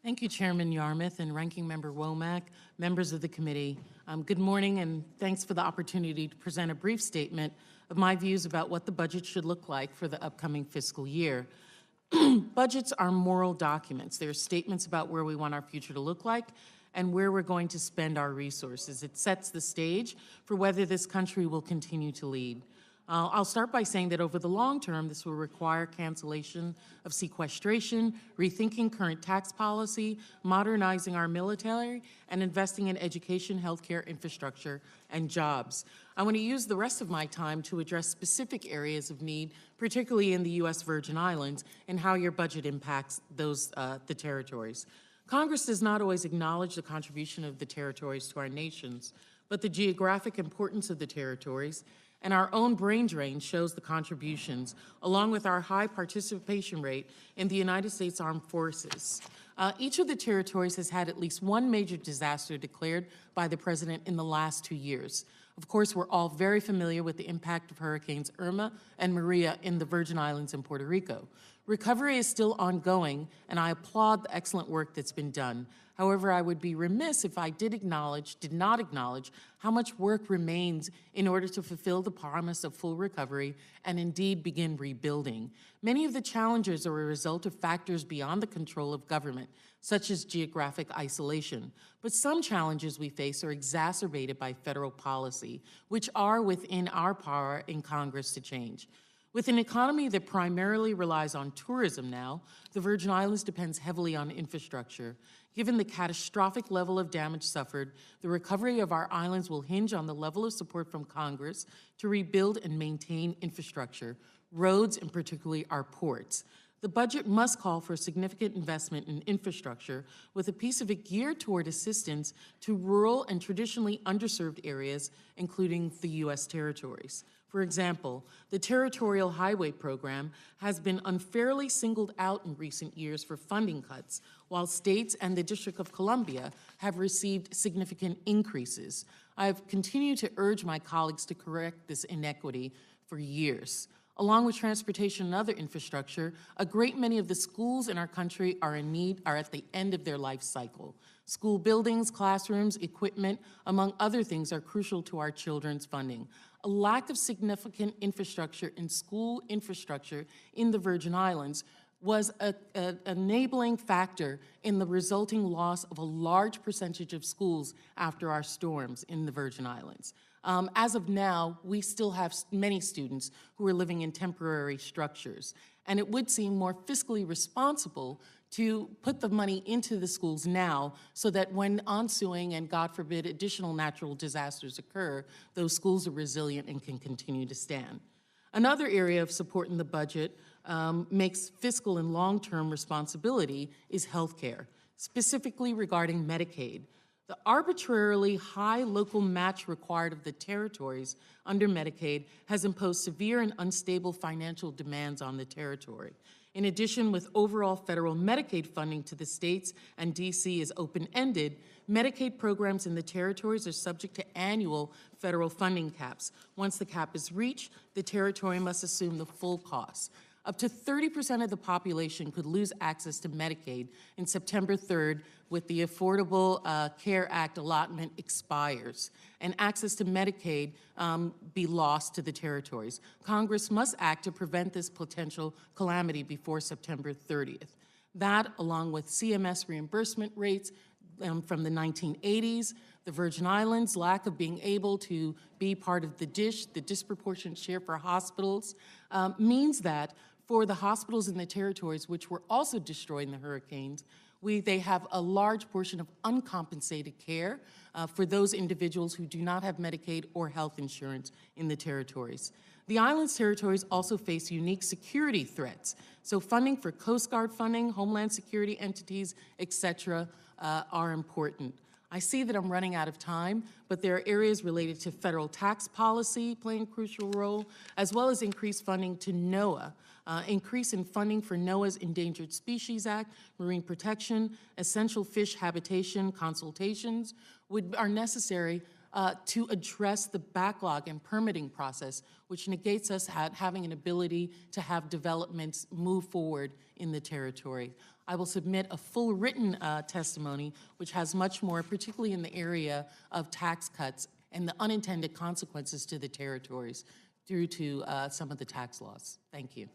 Thank you, Chairman Yarmouth and Ranking Member Womack, members of the committee. Good morning, and thanks for the opportunity to present a brief statement of my views about what the budget should look like for the upcoming fiscal year. Budgets are moral documents. They're statements about where we want our future to look like and where we're going to spend our resources. It sets the stage for whether this country will continue to lead. I'll start by saying that over the long term, this will require cancellation of sequestration, rethinking current tax policy, modernizing our military, and investing in education, healthcare, infrastructure, and jobs. I want to use the rest of my time to address specific areas of need, particularly in the U.S. Virgin Islands, and how your budget impacts those, the territories. Congress does not always acknowledge the contribution of the territories to our nations, but the geographic importance of the territories and our own brain drain shows the contributions, along with our high participation rate in the United States Armed Forces. Each of the territories has had at least one major disaster declared by the President in the last 2 years. Of course, we're all very familiar with the impact of Hurricanes Irma and Maria in the Virgin Islands and Puerto Rico. Recovery is still ongoing, and I applaud the excellent work that's been done. However, I would be remiss if I did not acknowledge how much work remains in order to fulfill the promise of full recovery and indeed begin rebuilding. Many of the challenges are a result of factors beyond the control of government, such as geographic isolation. But some challenges we face are exacerbated by federal policy, which are within our power in Congress to change. With an economy that primarily relies on tourism now, the Virgin Islands depends heavily on infrastructure. Given the catastrophic level of damage suffered, the recovery of our islands will hinge on the level of support from Congress to rebuild and maintain infrastructure, roads, and particularly our ports. The budget must call for significant investment in infrastructure, with a piece of it geared toward assistance to rural and traditionally underserved areas, including the U.S. territories. For example, the Territorial Highway Program has been unfairly singled out in recent years for funding cuts, while states and the District of Columbia have received significant increases. I have continued to urge my colleagues to correct this inequity for years. Along with transportation and other infrastructure, a great many of the schools in our country are at the end of their life cycle. School buildings, classrooms, equipment, among other things, are crucial to our children's funding. A lack of significant infrastructure in school infrastructure in the Virgin Islands was an enabling factor in the resulting loss of a large percentage of schools after our storms in the Virgin Islands. As of now, we still have many students who are living in temporary structures, and it would seem more fiscally responsible to put the money into the schools now so that when ensuing and, God forbid, additional natural disasters occur, those schools are resilient and can continue to stand. Another area of support in the budget makes fiscal and long-term responsibility is healthcare, specifically regarding Medicaid. The arbitrarily high local match required of the territories under Medicaid has imposed severe and unstable financial demands on the territory. In addition, with overall federal Medicaid funding to the states and DC is open-ended, Medicaid programs in the territories are subject to annual federal funding caps. Once the cap is reached, the territory must assume the full cost. Up to 30% of the population could lose access to Medicaid in September 3rd with the Affordable Care Act allotment expires, and access to Medicaid be lost to the territories. Congress must act to prevent this potential calamity before September 30th. That, along with CMS reimbursement rates from the 1980s, the Virgin Islands' lack of being able to be part of the DISH, the disproportionate share for hospitals, means that for the hospitals in the territories, which were also destroyed in the hurricanes, they have a large portion of uncompensated care for those individuals who do not have Medicaid or health insurance in the territories. The islands territories also face unique security threats. So funding for Coast Guard funding, Homeland Security entities, et cetera, are important. I see that I'm running out of time, but there are areas related to federal tax policy playing a crucial role, as well as increased funding to NOAA. Increase in funding for NOAA's Endangered Species Act, marine protection, essential fish habitation consultations are necessary to address the backlog and permitting process, which negates us having an ability to have developments move forward in the territory. I will submit a full written testimony, which has much more, particularly in the area of tax cuts and the unintended consequences to the territories through to some of the tax laws. Thank you.